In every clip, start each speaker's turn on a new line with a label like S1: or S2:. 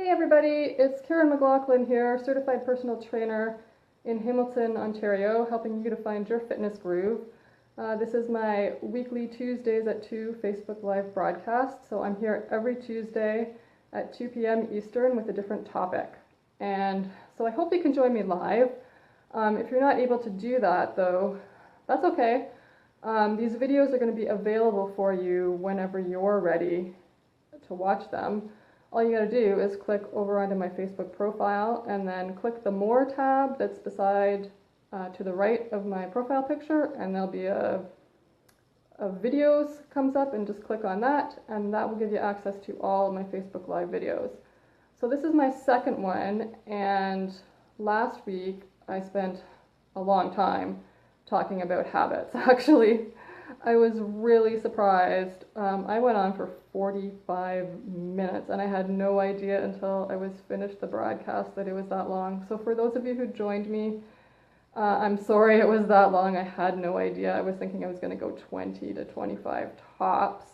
S1: Hey everybody, it's Karen McLaughlin here, certified personal trainer in Hamilton, Ontario, helping you to find your fitness groove. This is my weekly Tuesdays at 2 Facebook Live broadcast, so I'm here every Tuesday at 2 p.m. Eastern with a different topic. And so I hope you can join me live. If you're not able to do that though, that's okay. These videos are going to be available for you whenever you're ready to watch them. All you got to do is click over onto my Facebook profile and then click the More tab that's beside to the right of my profile picture, and there'll be a videos comes up, and just click on that, and that will give you access to all of my Facebook Live videos. So this is my second one, and last week I spent a long time talking about habits. Actually, I was really surprised. I went on for 45 minutes and I had no idea until I was finished the broadcast that it was that long. So for those of you who joined me, I'm sorry it was that long. I had no idea. I was thinking I was going to go 20 to 25 tops.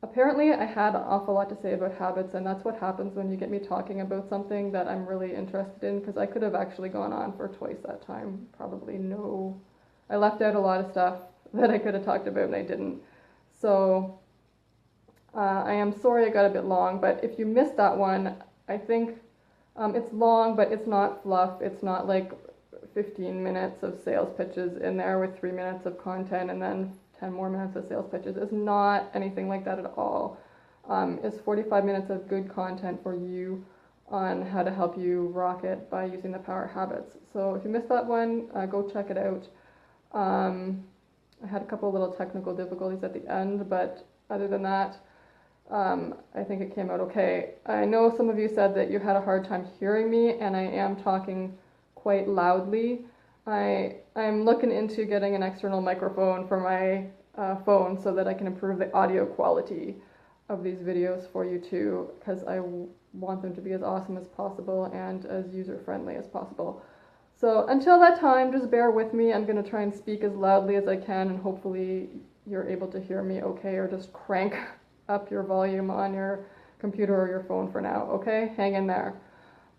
S1: Apparently I had an awful lot to say about habits, and that's what happens when you get me talking about something that I'm really interested in, because I could have actually gone on for twice that time. Probably no. I left out a lot of stuff that I could have talked about and I didn't. So I am sorry it got a bit long, but if you missed that one, I think it's long, but it's not fluff. It's not like 15 minutes of sales pitches in there with 3 minutes of content and then 10 more minutes of sales pitches. It's not anything like that at all. It's 45 minutes of good content for you on how to help you rock it by using the power habits. So if you missed that one, go check it out. I had a couple of little technical difficulties at the end, but other than that, I think it came out okay. I know some of you said that you had a hard time hearing me, and I am talking quite loudly. I'm looking into getting an external microphone for my phone so that I can improve the audio quality of these videos for you too, because I want them to be as awesome as possible and as user-friendly as possible. So until that time, just bear with me. I'm going to try and speak as loudly as I can, and hopefully you're able to hear me okay, or just crank up your volume on your computer or your phone for now, okay? Hang in there.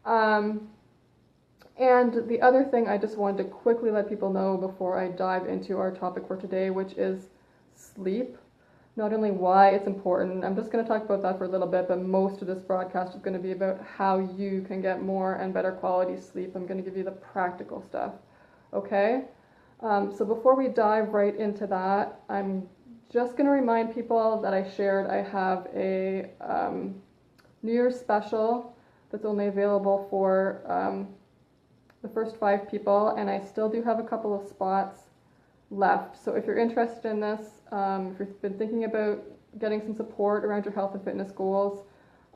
S1: And the other thing I just wanted to quickly let people know before I dive into our topic for today, which is sleep. Not only why it's important, I'm just going to talk about that for a little bit, but most of this broadcast is going to be about how you can get more and better quality sleep. I'm going to give you the practical stuff, okay? So before we dive right into that, I'm just going to remind people that I shared I have a New Year's special that's only available for the first 5 people, and I still do have a couple of spots left. So if you're interested in this, if you've been thinking about getting some support around your health and fitness goals,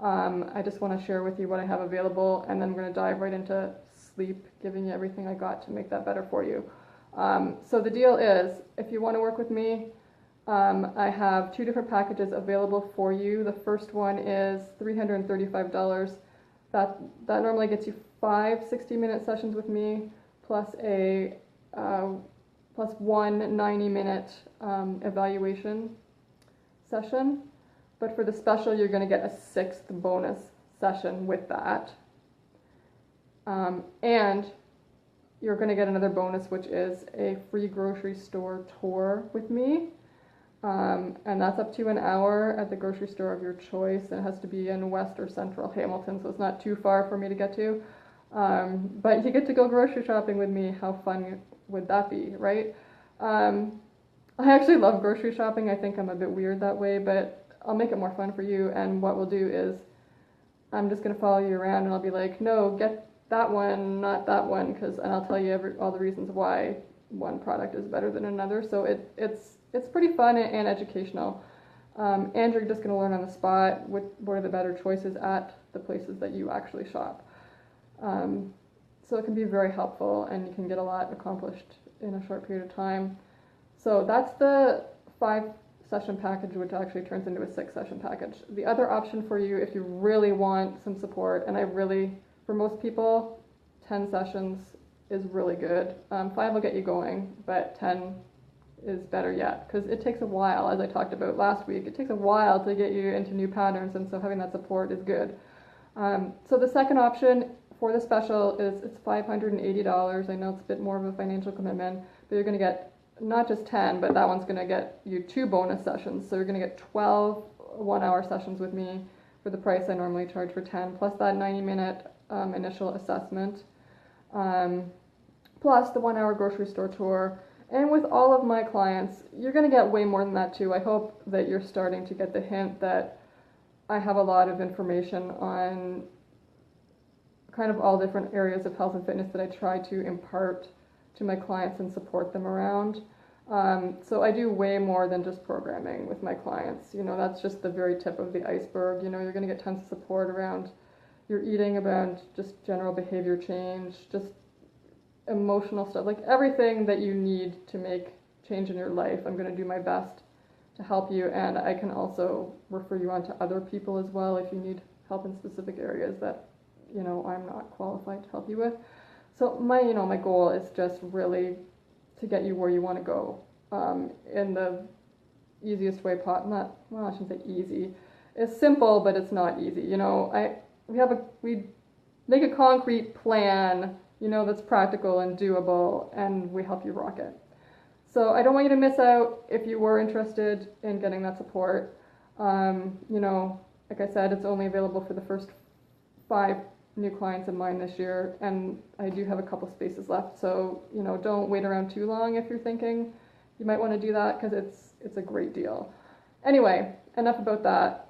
S1: I just want to share with you what I have available, and then we're going to dive right into sleep, giving you everything I got to make that better for you. So the deal is, if you want to work with me, I have 2 different packages available for you. The first one is $335. That normally gets you 5 60-minute sessions with me, plus one 90-minute evaluation session. But for the special, you're going to get a 6th bonus session with that. And you're going to get another bonus, which is a free grocery store tour with me. And that's up to an hour at the grocery store of your choice. It has to be in West or Central Hamilton, so it's not too far for me to get to. But you get to go grocery shopping with me. How fun would that be, right? I actually love grocery shopping. I think I'm a bit weird that way, but I'll make it more fun for you. And what we'll do is I'm just going to follow you around, and I'll be like, no, get that one, not that one, and I'll tell you all the reasons why one product is better than another. So it's pretty fun and educational. And you're just going to learn on the spot what are the better choices at the places that you actually shop. So it can be very helpful, and you can get a lot accomplished in a short period of time. So that's the 5-session package, which actually turns into a 6-session package. The other option for you, if you really want some support, and for most people, 10 sessions is really good. 5 will get you going, but 10 is better yet, because it takes a while, as I talked about last week, it takes a while to get you into new patterns, and so having that support is good. So the second option for the special is it's $580. I know it's a bit more of a financial commitment, but you're going to get not just 10, but that one's going to get you 2 bonus sessions. So you're going to get 12 one-hour sessions with me for the price I normally charge for 10, plus that 90-minute initial assessment, plus the 1-hour grocery store tour. And with all of my clients, you're going to get way more than that too. I hope that you're starting to get the hint that I have a lot of information on kind of all different areas of health and fitness that I try to impart to my clients and support them around. So I do way more than just programming with my clients. You know, that's just the very tip of the iceberg. You know, you're going to get tons of support around your eating, around just general behavior change, just emotional stuff, like everything that you need to make change in your life. I'm going to do my best to help you, and I can also refer you on to other people as well if you need help in specific areas that, you know, I'm not qualified to help you with. So my goal is just really to get you where you want to go, in the easiest way possible. I shouldn't say easy. It's simple, but it's not easy. You know, we make a concrete plan, you know, that's practical and doable, and we help you rock it. So I don't want you to miss out if you were interested in getting that support. You know, like I said, it's only available for the first 5 new clients of mine this year, and I do have a couple spaces left. So, you know, don't wait around too long if you're thinking you might want to do that, because it's a great deal. Anyway, enough about that.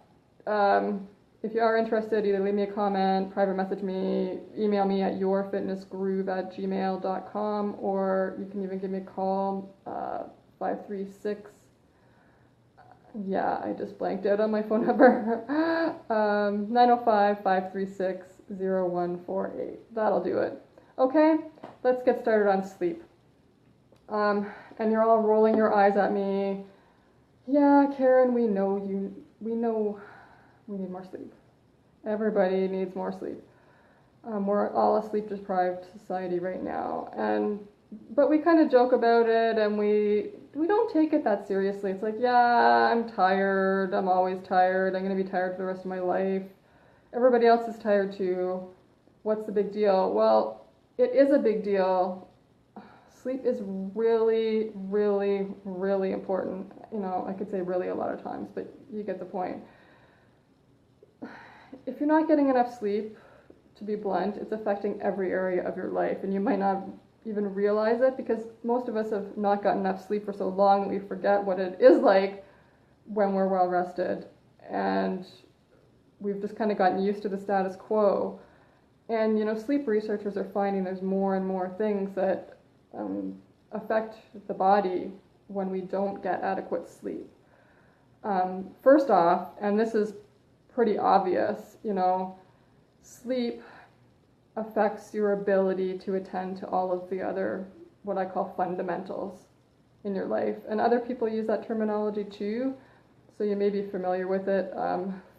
S1: If you are interested, either leave me a comment, private message me, email me at yourfitnessgroove@gmail.com, or you can even give me a call, 536. Yeah, I just blanked out on my phone number. 905-536-0148. That'll do it. Okay, let's get started on sleep. And you're all rolling your eyes at me. Yeah, Karen, we know we need more sleep. Everybody needs more sleep. We're all a sleep-deprived society right now, but we kind of joke about it, and we don't take it that seriously. It's like, yeah, I'm tired. I'm always tired. I'm going to be tired for the rest of my life. Everybody else is tired too. What's the big deal? Well, it is a big deal. Sleep is really, really, really important. You know, I could say really a lot of times, but you get the point. If you're not getting enough sleep, to be blunt, it's affecting every area of your life, and you might not even realize it, because most of us have not gotten enough sleep for so long that we forget what it is like when we're well rested, and we've just kind of gotten used to the status quo. And, you know, sleep researchers are finding there's more and more things that affect the body when we don't get adequate sleep. First off, and this is pretty obvious, you know, sleep affects your ability to attend to all of the other, what I call fundamentals in your life. And other people use that terminology too, so you may be familiar with it,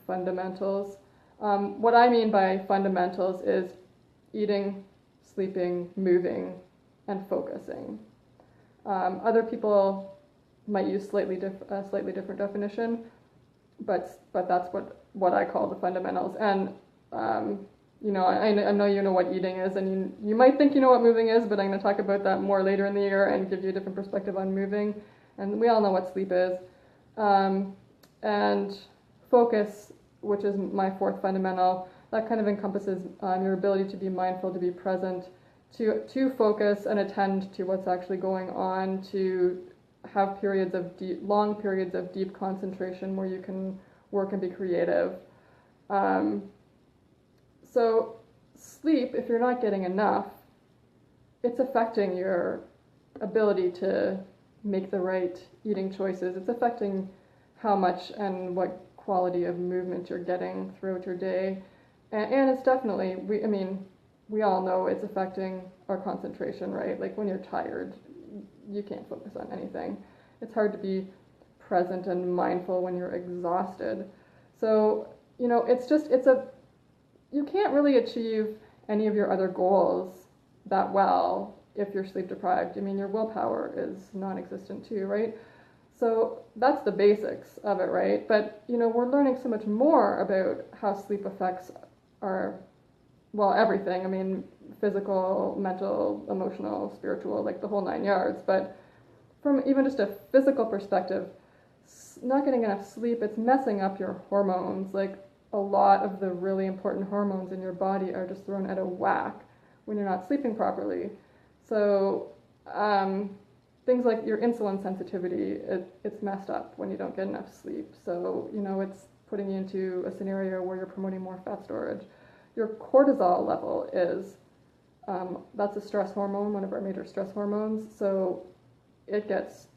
S1: fundamentals. What I mean by fundamentals is eating, sleeping, moving, and focusing. Other people might use a slightly different definition, but that's what I call the fundamentals. And you know, I know you know what eating is, and you might think you know what moving is, but I'm going to talk about that more later in the year and give you a different perspective on moving. And we all know what sleep is. And focus, which is my 4th fundamental, that kind of encompasses your ability to be mindful, to be present, to focus and attend to what's actually going on, to have long periods of deep concentration where you can work and be creative. So sleep, if you're not getting enough, it's affecting your ability to make the right eating choices. It's affecting how much and what quality of movement you're getting throughout your day. And it's definitely, we all know it's affecting our concentration, right? Like when you're tired, you can't focus on anything. It's hard to be present and mindful when you're exhausted. So, you know, you can't really achieve any of your other goals that well if you're sleep deprived. I mean, your willpower is non-existent too, right? So that's the basics of it, right? But, we're learning so much more about how sleep affects our, well, everything. I mean, physical, mental, emotional, spiritual, like the whole 9 yards. But from even just a physical perspective, not getting enough sleep, it's messing up your hormones. Like, a lot of the really important hormones in your body are just thrown out of whack when you're not sleeping properly. So things like your insulin sensitivity, it's messed up when you don't get enough sleep. So, it's putting you into a scenario where you're promoting more fat storage. Your cortisol level is, that's a stress hormone, one of our major stress hormones. So it gets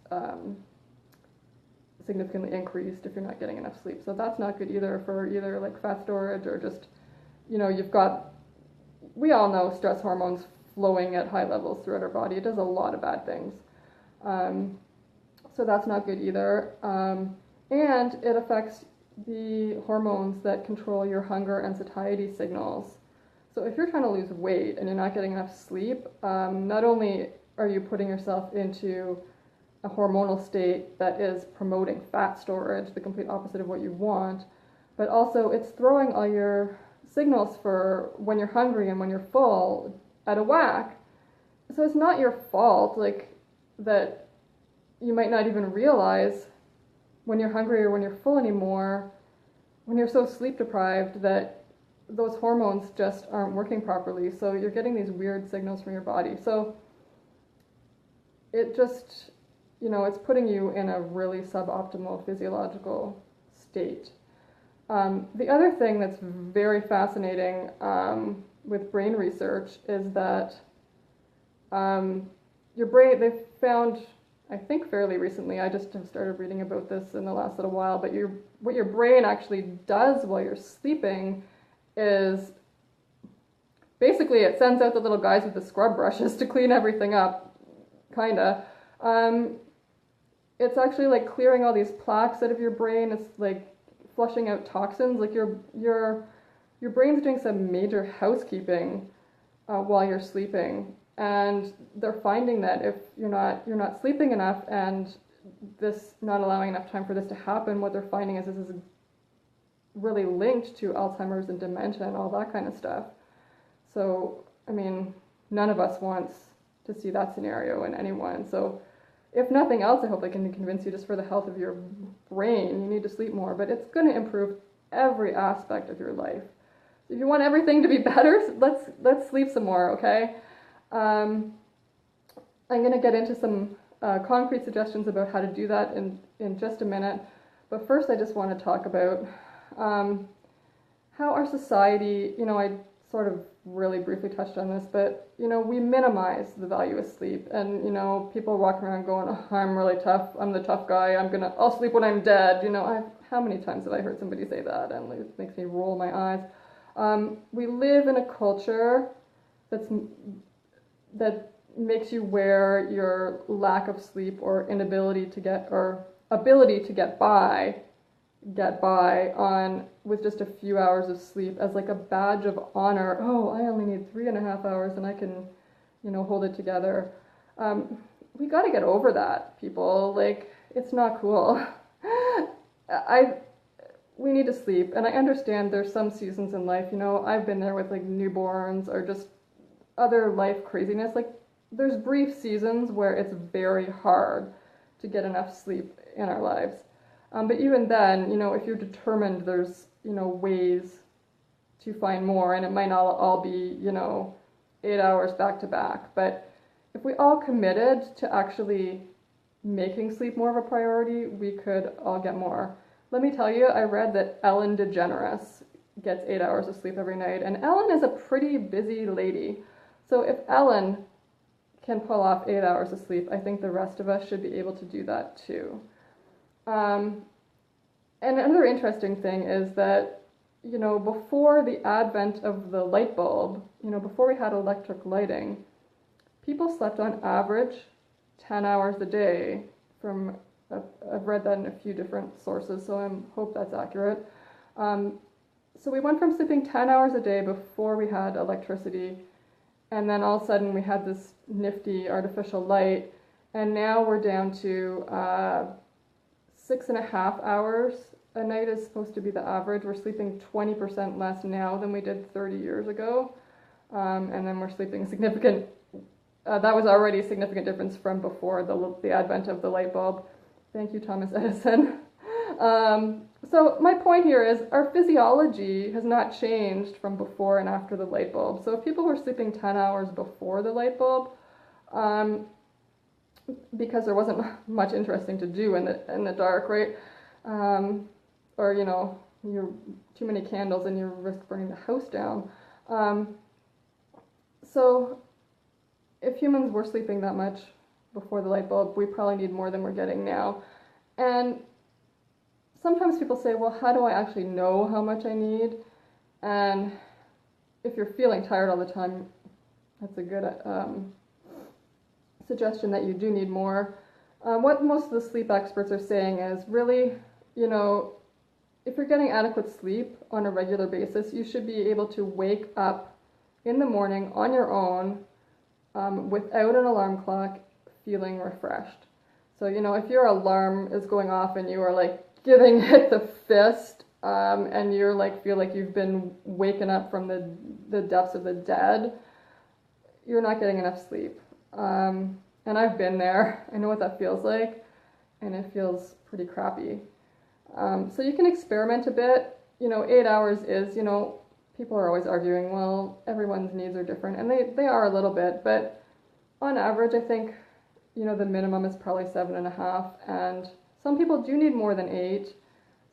S1: significantly increased if you're not getting enough sleep. So that's not good either for either like fat storage or just, you've got, we all know stress hormones flowing at high levels throughout our body. It does a lot of bad things. So that's not good either. And it affects the hormones that control your hunger and satiety signals. So if you're trying to lose weight and you're not getting enough sleep, not only are you putting yourself into a hormonal state that is promoting fat storage, the complete opposite of what you want, but also it's throwing all your signals for when you're hungry and when you're full out of whack. So it's not your fault, like, that you might not even realize when you're hungry or when you're full anymore, when you're so sleep deprived that those hormones just aren't working properly. So you're getting these weird signals from your body. So it just, it's putting you in a really suboptimal physiological state. The other thing that's very fascinating with brain research is that your brain, they've found, I think fairly recently, I just have started reading about this in the last little while, but what your brain actually does while you're sleeping is basically it sends out the little guys with the scrub brushes to clean everything up, kinda. It's actually like clearing all these plaques out of your brain. It's like flushing out toxins. Like your brain's doing some major housekeeping while you're sleeping. And they're finding that if you're not sleeping enough and this not allowing enough time for this to happen, what they're finding is this is really linked to Alzheimer's and dementia and all that kind of stuff. So, I mean, none of us wants to see that scenario in anyone. So if nothing else, I hope I can convince you just for the health of your brain, you need to sleep more, but it's going to improve every aspect of your life. So if you want everything to be better, let's sleep some more, okay? I'm going to get into some concrete suggestions about how to do that in just a minute. But first, I just want to talk about how our society, I sort of really briefly touched on this, but, we minimize the value of sleep. And, people walk around going, oh, I'm really tough. I'm the tough guy. I'll sleep when I'm dead. How many times have I heard somebody say that? And it makes me roll my eyes. We live in a culture that makes you wear your lack of sleep or inability to get, or ability to get by on with just a few hours of sleep as like a badge of honor. Oh, I only need 3.5 hours and I can, hold it together. We got to get over that, people. Like, it's not cool. We need to sleep, and I understand there's some seasons in life, I've been there with like newborns or just other life craziness. Like, there's brief seasons where it's very hard to get enough sleep in our lives. But even then, if you're determined, there's, ways to find more, and it might not all be, 8 hours back to back. But if we all committed to actually making sleep more of a priority, we could all get more. Let me tell you, I read that Ellen DeGeneres gets 8 hours of sleep every night, and Ellen is a pretty busy lady. So if Ellen can pull off 8 hours of sleep, I think the rest of us should be able to do that too. And another interesting thing is that, before the advent of the light bulb, before we had electric lighting, people slept on average 10 hours a day. I've read that in a few different sources, so I hope that's accurate. So we went from sleeping 10 hours a day before we had electricity, and then all of a sudden we had this nifty artificial light, and now we're down to 6.5 hours a night is supposed to be the average. We're sleeping 20% less now than we did 30 years ago, and then we're sleeping significant. That was already a significant difference from before the advent of the light bulb. Thank you, Thomas Edison. So my point here is our physiology has not changed from before and after the light bulb. So if people were sleeping 10 hours before the light bulb, because there wasn't much interesting to do in the dark, right? Or you're too many candles and you risk burning the house down. So if humans were sleeping that much before the light bulb, we probably need more than we're getting now. And sometimes people say, well, how do I actually know how much I need? And if you're feeling tired all the time, that's a good suggestion that you do need more. What most of the sleep experts are saying is really, if you're getting adequate sleep on a regular basis, you should be able to wake up in the morning on your own without an alarm clock, feeling refreshed. So, if your alarm is going off and you are like giving it the fist, and you're like, feel like you've been waken up from the depths of the dead, you're not getting enough sleep. And I've been there. I know what that feels like, and it feels pretty crappy. So you can experiment a bit. 8 hours is, people are always arguing, well, everyone's needs are different, and they are a little bit, but on average, I think, the minimum is probably 7.5, and some people do need more than 8.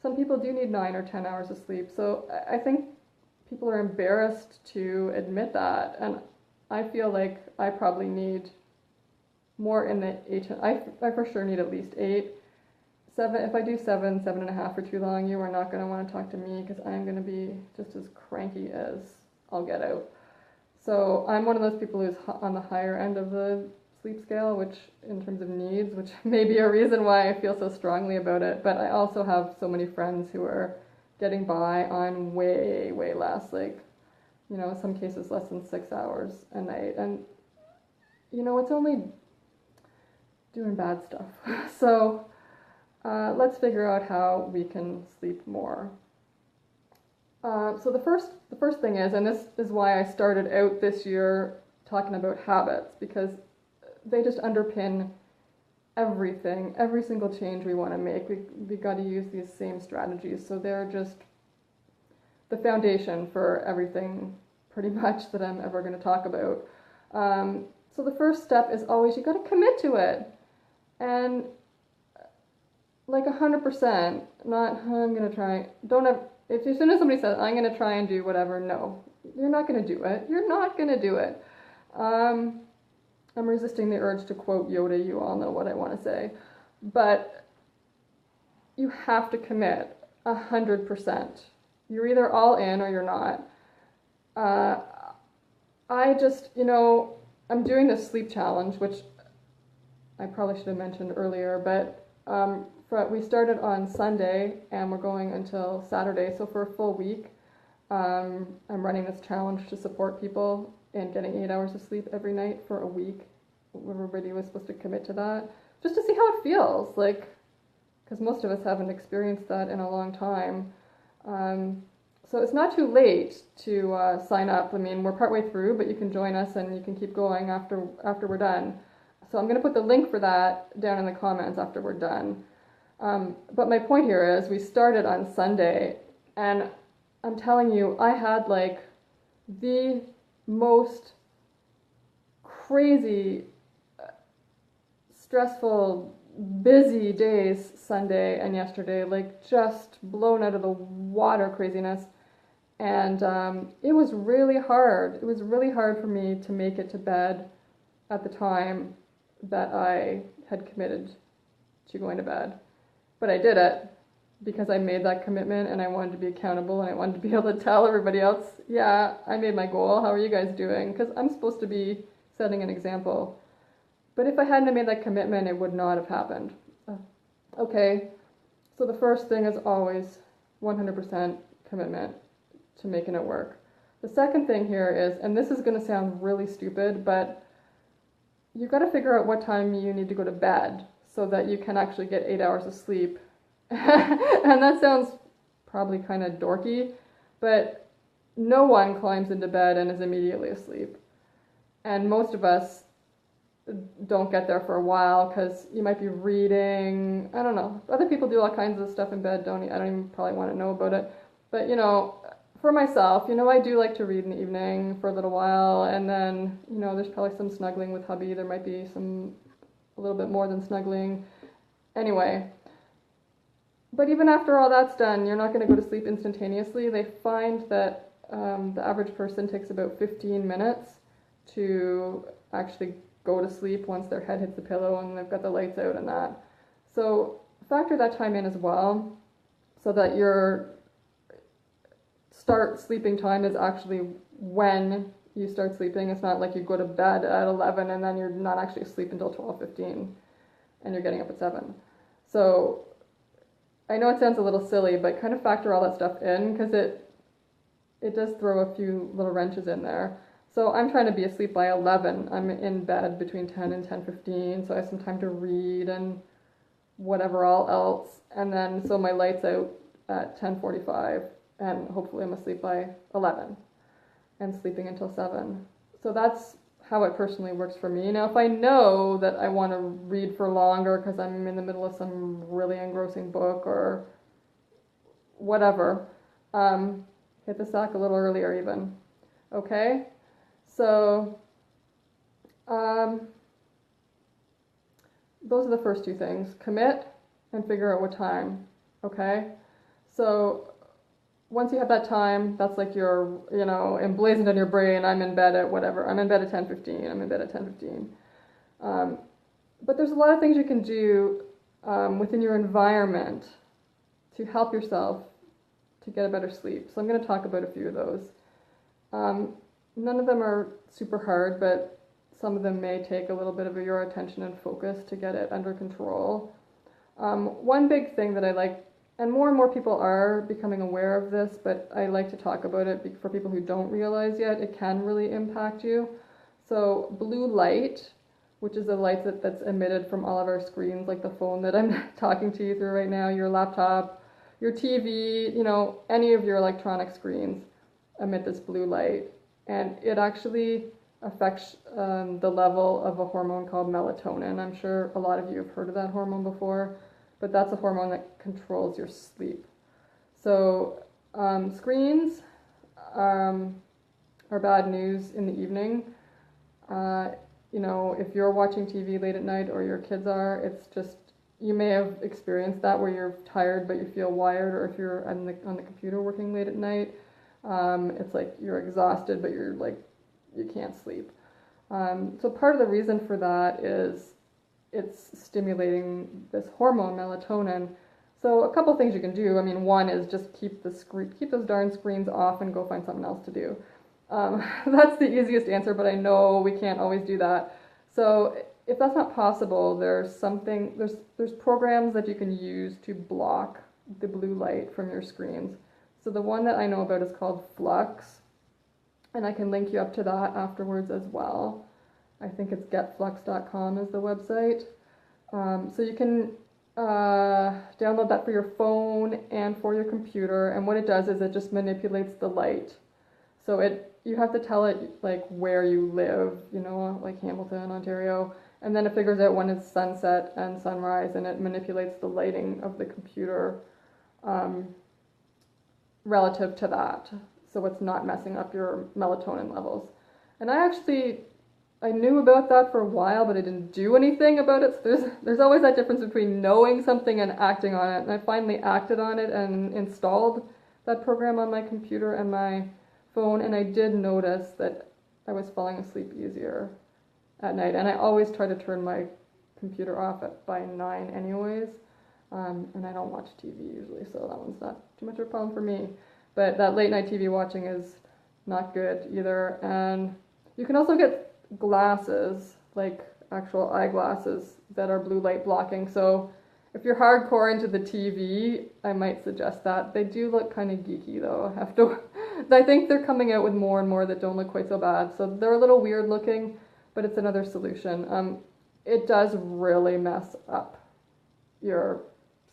S1: Some people do need 9 or 10 hours of sleep. So I think people are embarrassed to admit that, and I feel like I probably need more in the 8. I for sure need at least 8. 7. If I do 7.5 for too long, you are not going to want to talk to me because I am going to be just as cranky as I'll get out. So I'm one of those people who's on the higher end of the sleep scale, which in terms of needs, which may be a reason why I feel so strongly about it. But I also have so many friends who are getting by on way, way less, like, in some cases less than 6 hours a night. And, it's only doing bad stuff. So let's figure out how we can sleep more. So the first thing is, and this is why I started out this year talking about habits, because they just underpin everything, every single change we want to make. We got to use these same strategies. So they're just the foundation for everything pretty much that I'm ever going to talk about. So the first step is always you got to commit to it. And like 100%, not, I'm going to try. Don't have, if as soon as somebody says, I'm going to try and do whatever, no, you're not going to do it. You're not going to do it. I'm resisting the urge to quote Yoda. You all know what I want to say. But you have to commit 100%. You're either all in or you're not. I just, I'm doing this sleep challenge, which I probably should have mentioned earlier, but we started on Sunday and we're going until Saturday. So for a full week, I'm running this challenge to support people in getting 8 hours of sleep every night for a week. Everybody was supposed to commit to that, just to see how it feels, like, because most of us haven't experienced that in a long time. So it's not too late to sign up. I mean, we're partway through, but you can join us and you can keep going after we're done. So I'm going to put the link for that down in the comments after we're done. But my point here is we started on Sunday, and I'm telling you, I had like the most crazy, stressful, busy days Sunday and yesterday, like just blown out of the water craziness. And it was really hard. It was really hard for me to make it to bed at the time that I had committed to going to bed. But I did it because I made that commitment and I wanted to be accountable and I wanted to be able to tell everybody else, yeah, I made my goal. How are you guys doing? Because I'm supposed to be setting an example. But if I hadn't made that commitment, it would not have happened. Okay, so the first thing is always 100% commitment to making it work. The second thing here is, and this is going to sound really stupid, but you've got to figure out what time you need to go to bed so that you can actually get 8 hours of sleep. And that sounds probably kind of dorky, but no one climbs into bed and is immediately asleep. And most of us don't get there for a while because you might be reading. I don't know. Other people do all kinds of stuff in bed. I don't even probably want to know about it. But for myself, I do like to read in the evening for a little while, and then there's probably some snuggling with hubby. There might be a little bit more than snuggling. Anyway, but even after all that's done, you're not going to go to sleep instantaneously. They find that the average person takes about 15 minutes to actually go to sleep once their head hits the pillow and they've got the lights out and that. So factor that time in as well, so that your start sleeping time is actually when you start sleeping. It's not like you go to bed at 11 and then you're not actually asleep until 12:15 and you're getting up at 7. So I know it sounds a little silly, but kind of factor all that stuff in, because it does throw a few little wrenches in there. So I'm trying to be asleep by 11. I'm in bed between 10 and 10:15, so I have some time to read and whatever all else. And then so my light's out at 10:45, and hopefully I'm asleep by 11 and sleeping until 7. So that's how it personally works for me. Now, if I know that I want to read for longer because I'm in the middle of some really engrossing book or whatever, hit the sack a little earlier even. Okay? So, those are the first two things. Commit and figure out what time. Okay? So, once you have that time, that's like you're, emblazoned in your brain. I'm in bed at whatever. I'm in bed at 10:15. I'm in bed at 10:15. But there's a lot of things you can do within your environment to help yourself to get a better sleep. So I'm going to talk about a few of those. None of them are super hard, but some of them may take a little bit of your attention and focus to get it under control. One big thing that I like, and more people are becoming aware of this, but I like to talk about it for people who don't realize yet, it can really impact you. So blue light, which is the light that's emitted from all of our screens, like the phone that I'm talking to you through right now, your laptop, your TV, any of your electronic screens emit this blue light. And it actually affects the level of a hormone called melatonin. I'm sure a lot of you have heard of that hormone before, but that's a hormone that controls your sleep. So screens are bad news in the evening. If you're watching TV late at night or your kids are, it's just, you may have experienced that where you're tired but you feel wired, or if you're on the computer working late at night, it's like you're exhausted but you're like, you can't sleep. So part of the reason for that is it's stimulating this hormone, melatonin. So a couple things you can do. One is just keep those darn screens off and go find something else to do. That's the easiest answer, but I know we can't always do that. So if that's not possible, there's programs that you can use to block the blue light from your screens. So the one that I know about is called Flux, and I can link you up to that afterwards as well. I think it's getflux.com is the website. So you can download that for your phone and for your computer, and what it does is it just manipulates the light. So you have to tell it like where you live, like Hamilton, Ontario, and then it figures out when it's sunset and sunrise, and it manipulates the lighting of the computer relative to that, so it's not messing up your melatonin levels. And I knew about that for a while, but I didn't do anything about it. So there's always that difference between knowing something and acting on it. And I finally acted on it and installed that program on my computer and my phone, and I did notice that I was falling asleep easier at night. And I always try to turn my computer off by 9 anyways. And I don't watch TV usually, so that one's not too much of a problem for me. But that late night TV watching is not good either. And you can also get glasses, like actual eyeglasses that are blue light blocking. So if you're hardcore into the TV, I might suggest that. They do look kind of geeky though. I think they're coming out with more and more that don't look quite so bad. So they're a little weird looking, but it's another solution. It does really mess up your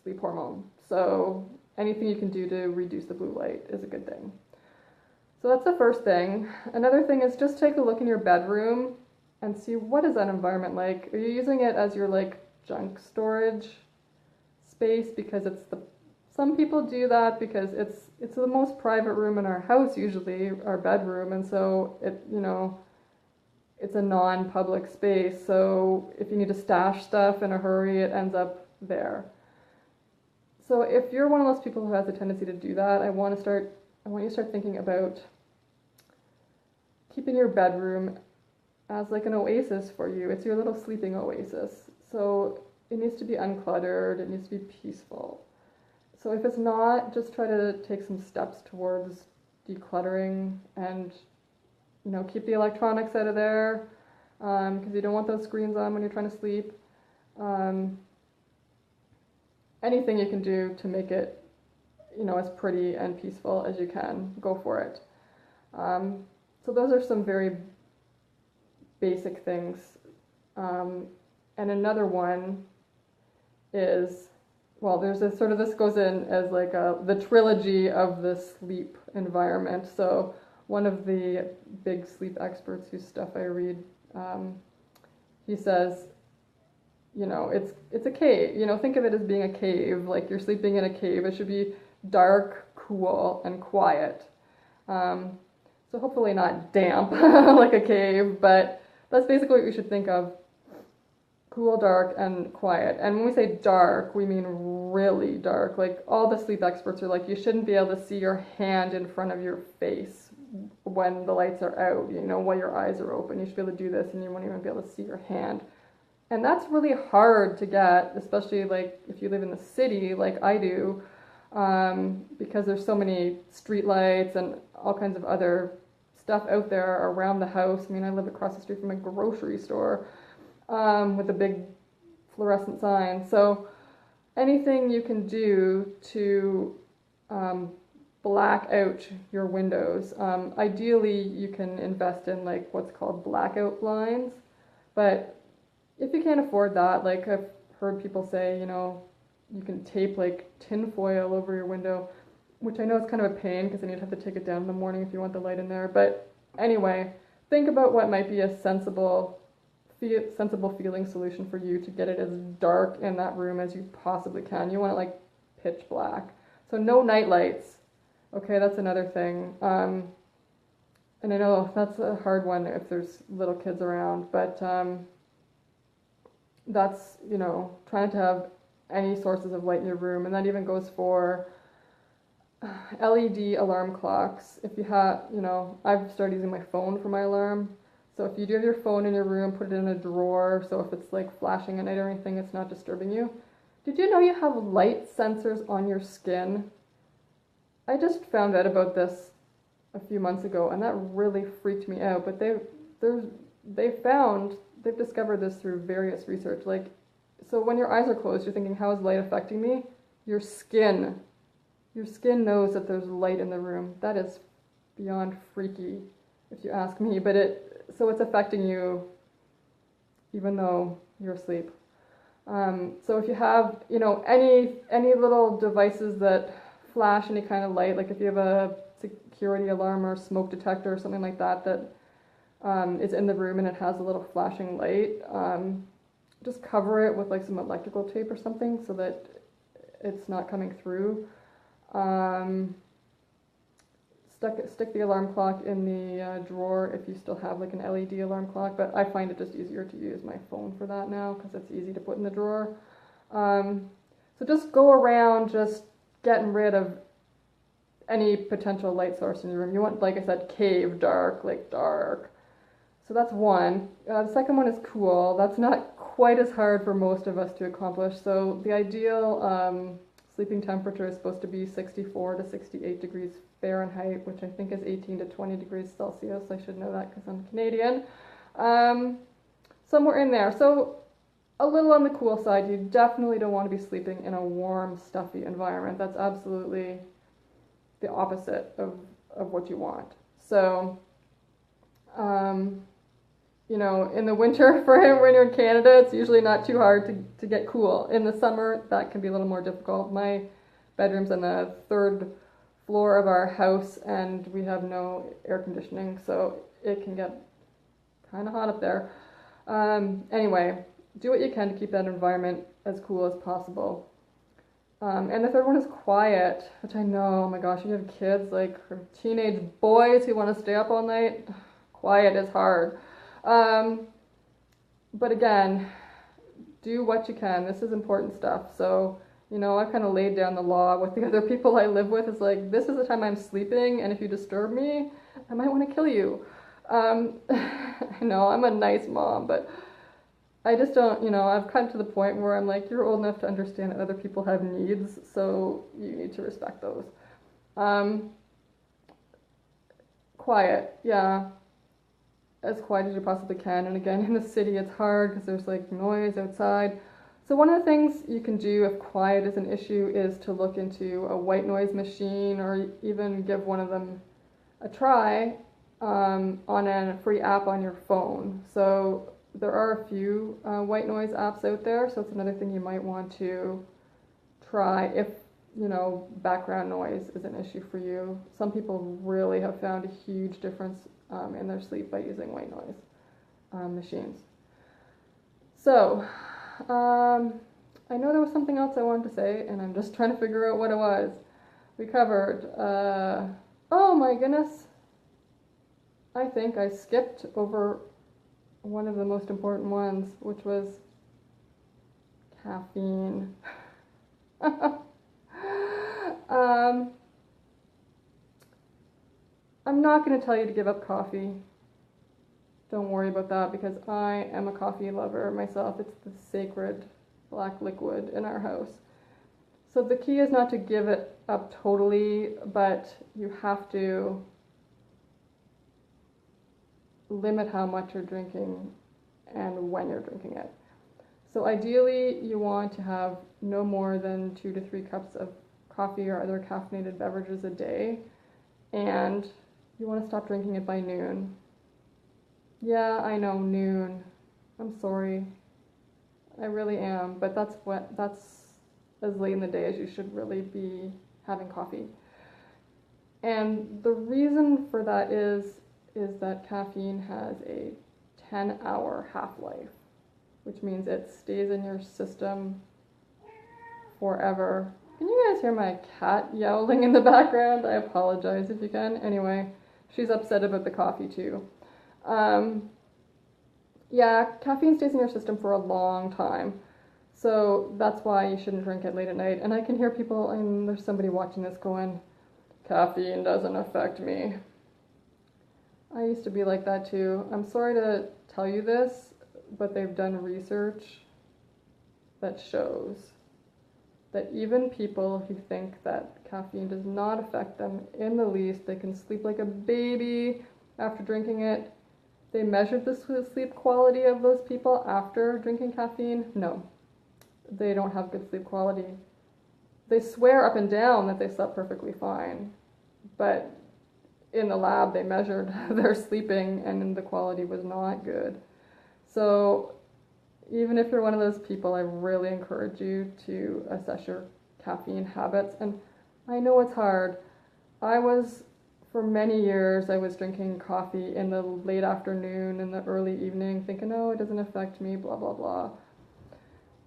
S1: sleep hormone. So anything you can do to reduce the blue light is a good thing. So that's the first thing. Another thing is just take a look in your bedroom and see what is that environment like. Are you using it as your like junk storage space? Because some people do that because it's the most private room in our house, usually our bedroom, and so it's a non-public space. So if you need to stash stuff in a hurry, it ends up there. So if you're one of those people who has a tendency to do that, I want you to start thinking about keeping your bedroom as like an oasis for you. It's your little sleeping oasis. So it needs to be uncluttered, it needs to be peaceful. So if it's not, just try to take some steps towards decluttering and keep the electronics out of there, because you don't want those screens on when you're trying to sleep. Anything you can do to make it as pretty and peaceful as you can, go for it. So those are some very basic things. And another one is, well, there's a sort of, this goes in as like the trilogy of the sleep environment. So one of the big sleep experts whose stuff I read, he says, it's a cave. Think of it as being a cave, like you're sleeping in a cave. It should be dark, cool, and quiet. So hopefully not damp like a cave, but that's basically what you should think of. Cool, dark, and quiet. And when we say dark, we mean really dark. Like all the sleep experts are like, you shouldn't be able to see your hand in front of your face when the lights are out, while your eyes are open. You should be able to do this and you won't even be able to see your hand. And that's really hard to get, especially like if you live in the city like I do, because there's so many street lights and all kinds of other stuff out there around the house. I mean, I live across the street from a grocery store with a big fluorescent sign. So anything you can do to black out your windows. Ideally, you can invest in like what's called blackout blinds, but if you can't afford that, like I've heard people say, you can tape like tin foil over your window, which I know is kind of a pain because then you'd have to take it down in the morning if you want the light in there. But anyway, think about what might be a sensible feeling solution for you to get it as dark in that room as you possibly can. You want it like pitch black. So no night lights. Okay, that's another thing. And I know that's a hard one if there's little kids around, but that's, trying to have any sources of light in your room. And that even goes for LED alarm clocks. If you have, I've started using my phone for my alarm. So if you do have your phone in your room, put it in a drawer. So if it's like flashing at night or anything, it's not disturbing you. Did you know you have light sensors on your skin? I just found out about this a few months ago, and that really freaked me out. But they've discovered this through various research. Like, so when your eyes are closed, you're thinking, how is light affecting me? Your skin knows that there's light in the room. That is beyond freaky, if you ask me. But so it's affecting you, even though you're asleep. So if you have, any little devices that flash any kind of light, like if you have a security alarm or smoke detector or something like that, is in the room and it has a little flashing light, just cover it with like some electrical tape or something so that it's not coming through. Stick the alarm clock in the drawer if you still have like an LED alarm clock, but I find it just easier to use my phone for that now because it's easy to put in the drawer. So just go around just getting rid of any potential light source in your room. You want, like I said, cave dark, like dark. So that's one. The second one is cool. That's not quite as hard for most of us to accomplish. So the ideal sleeping temperature is supposed to be 64 to 68 degrees Fahrenheit, which I think is 18 to 20 degrees Celsius. I should know that because I'm Canadian. Somewhere in there. So a little on the cool side. You definitely don't want to be sleeping in a warm, stuffy environment. That's absolutely the opposite of of what you want. So, you know, in the winter for when you're in Canada, it's usually not too hard to get cool. In the summer, that can be a little more difficult. My bedroom's on the third floor of our house, and we have no air conditioning, so it can get kind of hot up there. Anyway, do what you can to keep that environment as cool as possible. And the third one is quiet, which I know, oh my gosh, you have kids, like teenage boys who want to stay up all night. Quiet is hard. But again, do what you can. This is important stuff. So, you know, I kind of laid down the law with the other people I live with. It's like, this is the time I'm sleeping, and if you disturb me, I might want to kill you. I know I'm a nice mom, but I just don't, you know, I've come to the point where I'm like, you're old enough to understand that other people have needs, so you need to respect those. Quiet, yeah. As quiet as you possibly can. And again, in the city, it's hard because there's like noise outside. So one of the things you can do if quiet is an issue is to look into a white noise machine, or even give one of them a try on a free app on your phone. So there are a few white noise apps out there, so it's another thing you might want to try if, you know, background noise is an issue for you. Some people really have found a huge difference in their sleep by using white noise machines. So, I know there was something else I wanted to say, and I'm just trying to figure out what it was. We covered, oh my goodness, I think I skipped over one of the most important ones, which was caffeine. I'm not going to tell you to give up coffee. Don't worry about that, because I am a coffee lover myself. It's the sacred black liquid in our house. So the key is not to give it up totally, but you have to limit how much you're drinking and when you're drinking it. So ideally, you want to have no more than 2 to 3 cups of coffee or other caffeinated beverages a day, and you want to stop drinking it by noon. Yeah, I know, noon. I'm sorry. I really am, but that's as late in the day as you should really be having coffee. And the reason for that is that caffeine has a 10-hour half-life, which means it stays in your system forever. Can you guys hear my cat yowling in the background? I apologize if you can. Anyway, she's upset about the coffee too. Yeah, caffeine stays in your system for a long time. So that's why you shouldn't drink it late at night. And I can hear people, and there's somebody watching this going, caffeine doesn't affect me. I used to be like that too. I'm sorry to tell you this, but they've done research that shows that even people who think that caffeine does not affect them in the least, they can sleep like a baby after drinking it. They measured the sleep quality of those people after drinking caffeine. No, they don't have good sleep quality. They swear up and down that they slept perfectly fine, but in the lab they measured their sleeping and the quality was not good. So even if you're one of those people, I really encourage you to assess your caffeine habits. And I know it's hard. For many years, I was drinking coffee in the late afternoon and the early evening, thinking, oh, it doesn't affect me, blah, blah, blah.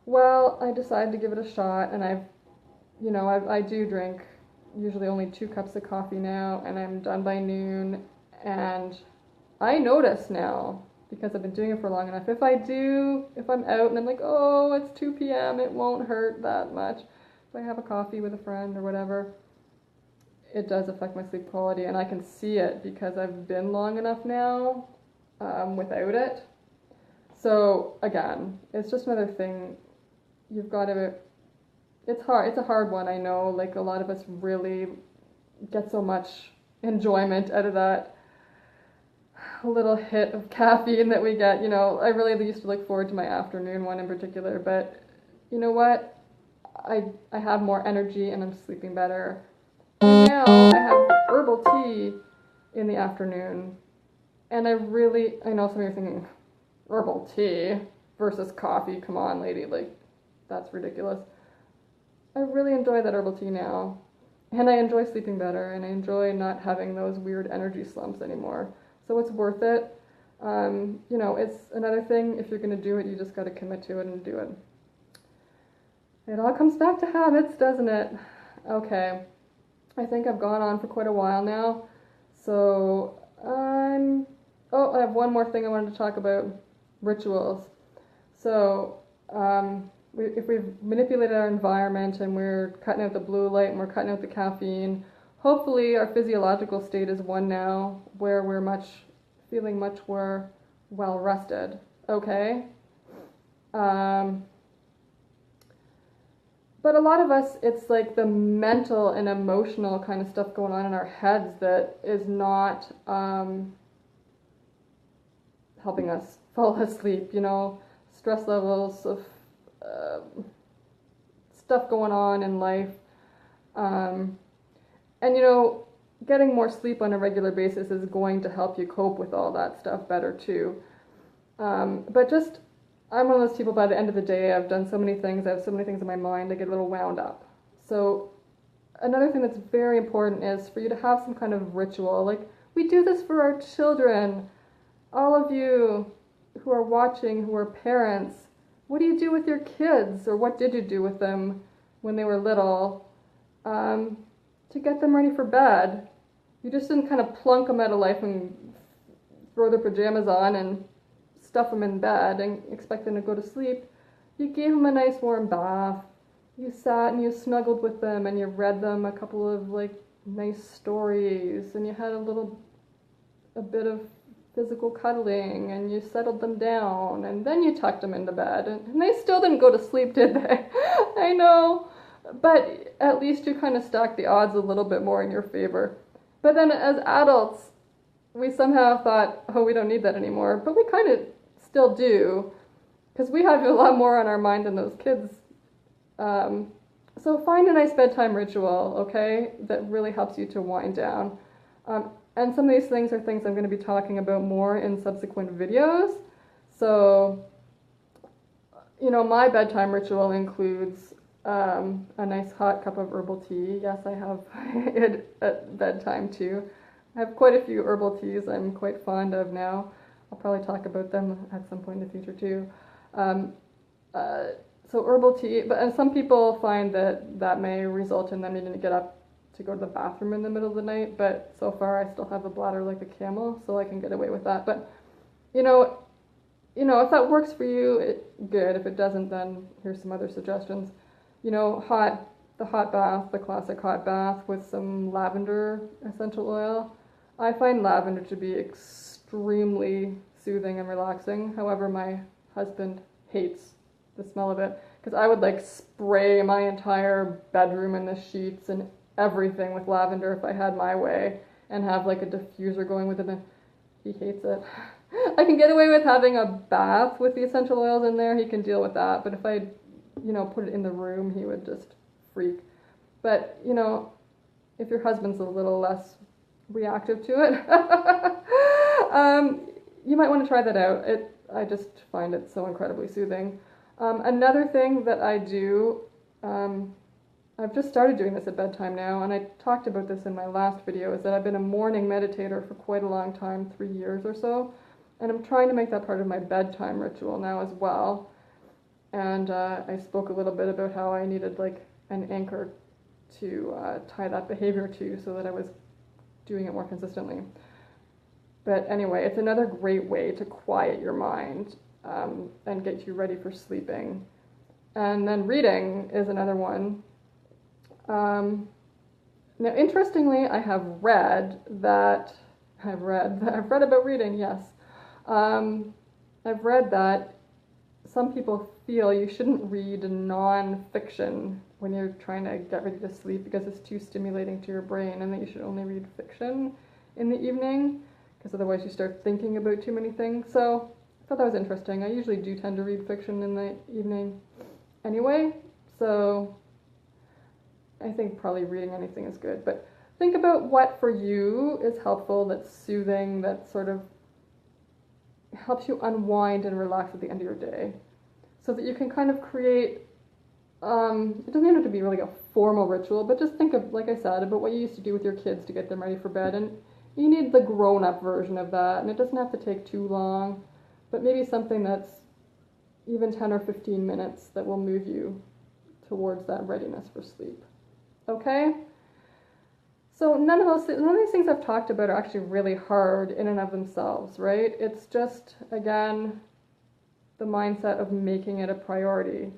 S1: Well, I decided to give it a shot, and I do drink usually only 2 cups of coffee now, and I'm done by noon. And I notice now, because I've been doing it for long enough, if I'm out and I'm like, oh, it's 2 p.m., it won't hurt that much. If I have a coffee with a friend or whatever, it does affect my sleep quality, and I can see it because I've been long enough now without it. So again, it's just another thing you've got to, it's a hard one, I know, like a lot of us really get so much enjoyment out of that little hit of caffeine that we get. I really used to look forward to my afternoon one in particular, but you know what? I have more energy and I'm sleeping better. And now I have herbal tea in the afternoon. And I know some of you are thinking, herbal tea versus coffee, come on, lady, like, that's ridiculous. I really enjoy that herbal tea now. And I enjoy sleeping better, and I enjoy not having those weird energy slumps anymore. So it's worth it. It's another thing, if you're going to do it, you just got to commit to it and do it. It all comes back to habits, doesn't it? Okay, I think I've gone on for quite a while now. So I have one more thing I wanted to talk about, rituals. So if we've manipulated our environment and we're cutting out the blue light and we're cutting out the caffeine, hopefully our physiological state is one now where we're feeling much more well rested, okay? But a lot of us, it's like the mental and emotional kind of stuff going on in our heads that is not helping us fall asleep, stress levels of stuff going on in life. Getting more sleep on a regular basis is going to help you cope with all that stuff better too. I'm one of those people, by the end of the day, I've done so many things, I have so many things in my mind, I get a little wound up. So another thing that's very important is for you to have some kind of ritual. Like, we do this for our children. All of you who are watching, who are parents, what do you do with your kids, or what did you do with them when they were little to get them ready for bed? You just didn't kind of plunk them out of life and throw their pajamas on and stuff them in bed and expect them to go to sleep. You gave them a nice warm bath. You sat and you snuggled with them and you read them a couple of nice stories, and you had a bit of physical cuddling, and you settled them down, and then you tucked them into bed, and they still didn't go to sleep, did they? I know, but at least you kind of stacked the odds a little bit more in your favor. But then as adults, we somehow thought, oh, we don't need that anymore, but we kind of still do, because we have a lot more on our mind than those kids. So find a nice bedtime ritual, okay, that really helps you to wind down. And some of these things are things I'm going to be talking about more in subsequent videos. So, my bedtime ritual includes a nice hot cup of herbal tea. Yes, I have it at bedtime too. I have quite a few herbal teas I'm quite fond of now. I'll probably talk about them at some point in the future too. So herbal tea, and some people find that may result in them needing to get up to go to the bathroom in the middle of the night, but so far I still have a bladder like a camel, so I can get away with that. But, if that works for you, good. If it doesn't, then here's some other suggestions. The hot bath, the classic hot bath with some lavender essential oil. I find lavender to be extremely soothing and relaxing. However, my husband hates the smell of it, because I would spray my entire bedroom and the sheets and everything with lavender if I had my way, and have a diffuser going with it. And he hates it. I can get away with having a bath with the essential oils in there. He can deal with that. But if I, put it in the room, he would just freak. But, if your husband's a little less reactive to it, you might want to try that out. I just find it so incredibly soothing. Another thing that I do, I've just started doing this at bedtime now, and I talked about this in my last video, is that I've been a morning meditator for quite a long time, 3 years or so, and I'm trying to make that part of my bedtime ritual now as well. And I spoke a little bit about how I needed an anchor to tie that behavior to, so that I was doing it more consistently. But anyway, it's another great way to quiet your mind and get you ready for sleeping. And then reading is another one. Now, interestingly, I've read about reading, yes. I've read that some people feel you shouldn't read non-fiction when you're trying to get ready to sleep, because it's too stimulating to your brain, and that you should only read fiction in the evening, because otherwise you start thinking about too many things. So I thought that was interesting. I usually do tend to read fiction in the evening anyway, so I think probably reading anything is good. But think about what for you is helpful, that's soothing, that sort of helps you unwind and relax at the end of your day, so that you can kind of create, it doesn't even have to be really a formal ritual, but just think of, like I said, about what you used to do with your kids to get them ready for bed, and you need the grown-up version of that, and it doesn't have to take too long, but maybe something that's even 10 or 15 minutes that will move you towards that readiness for sleep. Okay? So none of these things I've talked about are actually really hard in and of themselves, right? It's just, again, the mindset of making it a priority.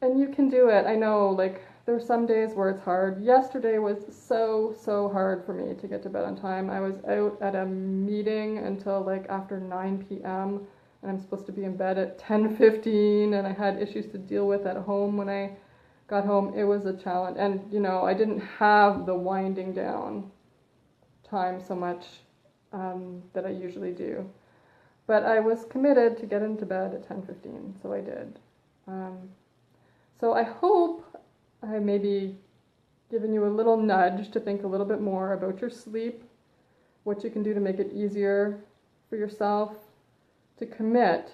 S1: And you can do it. I know, like, there's some days where it's hard. Yesterday was so hard for me to get to bed on time. I was out at a meeting until like after 9 p.m. and I'm supposed to be in bed at 10:15, and I had issues to deal with at home when I got home. It was a challenge, and I didn't have the winding down time so much that I usually do, but I was committed to get into bed at 10:15, so I did. So I hope I maybe given you a little nudge to think a little bit more about your sleep, what you can do to make it easier for yourself to commit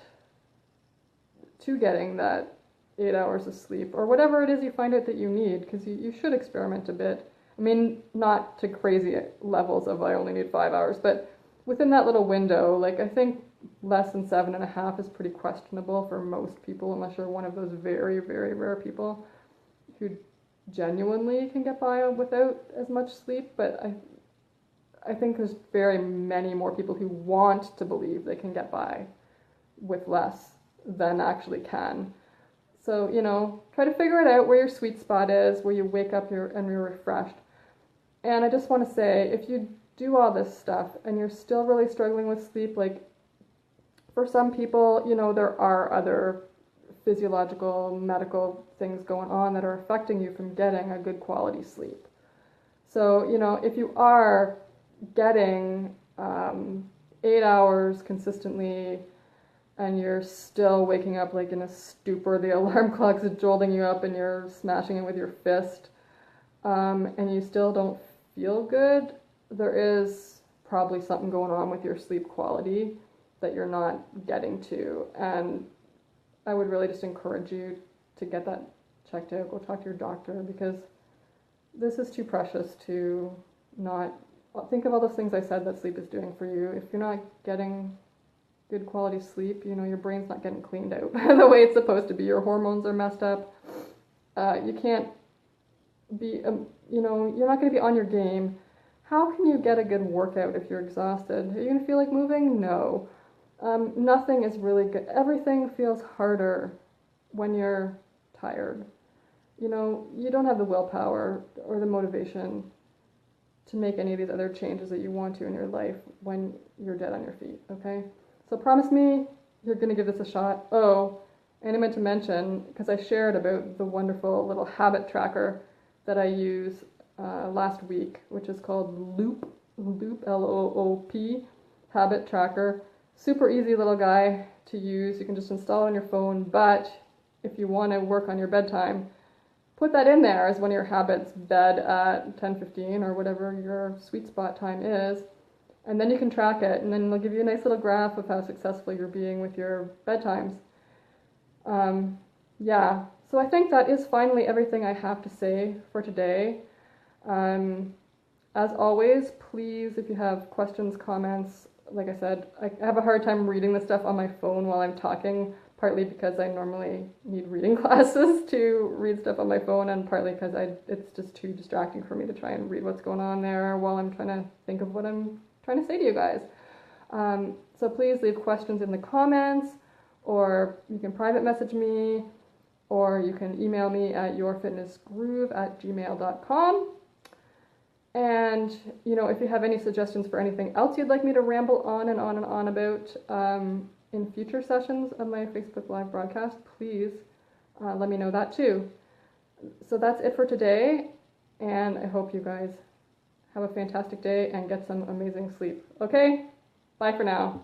S1: to getting that 8 hours of sleep, or whatever it is you find out that you need, because you should experiment a bit. I mean, not to crazy levels of I only need 5 hours, but within that little window, like I think less than 7.5 is pretty questionable for most people, unless you're one of those very, very rare people who genuinely can get by without as much sleep. But I think there's very many more people who want to believe they can get by with less than actually can. So, try to figure it out where your sweet spot is, where you wake up and you're refreshed. And I just want to say, if you do all this stuff and you're still really struggling with sleep, like for some people, there are other physiological, medical things going on that are affecting you from getting a good quality sleep. So, if you are getting 8 hours consistently and you're still waking up like in a stupor, the alarm clock's jolting you up and you're smashing it with your fist, and you still don't feel good, there is probably something going on with your sleep quality that you're not getting to. And I would really just encourage you to get that checked out. Go talk to your doctor, because this is too precious to not think of all those things I said that sleep is doing for you. If you're not getting good quality sleep, your brain's not getting cleaned out the way it's supposed to be. Your hormones are messed up. You can't be, you're not going to be on your game. How can you get a good workout if you're exhausted? Are you going to feel like moving? No. Nothing is really good. Everything feels harder when you're tired. You don't have the willpower or the motivation to make any of these other changes that you want to in your life when you're dead on your feet, okay? So promise me you're going to give this a shot. Oh, and I meant to mention, because I shared about the wonderful little habit tracker that I use last week, which is called Loop, L-O-O-P, habit tracker. Super easy little guy to use. You can just install it on your phone, but if you want to work on your bedtime, put that in there as one of your habits, bed at 10:15 or whatever your sweet spot time is, and then you can track it, and then it'll give you a nice little graph of how successful you're being with your bedtimes. Yeah, so I think that is finally everything I have to say for today. As always, please, if you have questions, comments, like I said, I have a hard time reading this stuff on my phone while I'm talking, partly because I normally need reading glasses to read stuff on my phone, and partly because it's just too distracting for me to try and read what's going on there while I'm trying to think of what I'm trying to say to you guys. So please leave questions in the comments, or you can private message me, or you can email me at yourfitnessgroove@gmail.com. And, if you have any suggestions for anything else you'd like me to ramble on and on and on about in future sessions of my Facebook Live broadcast, please let me know that too. So that's it for today, and I hope you guys have a fantastic day and get some amazing sleep. Okay? Bye for now.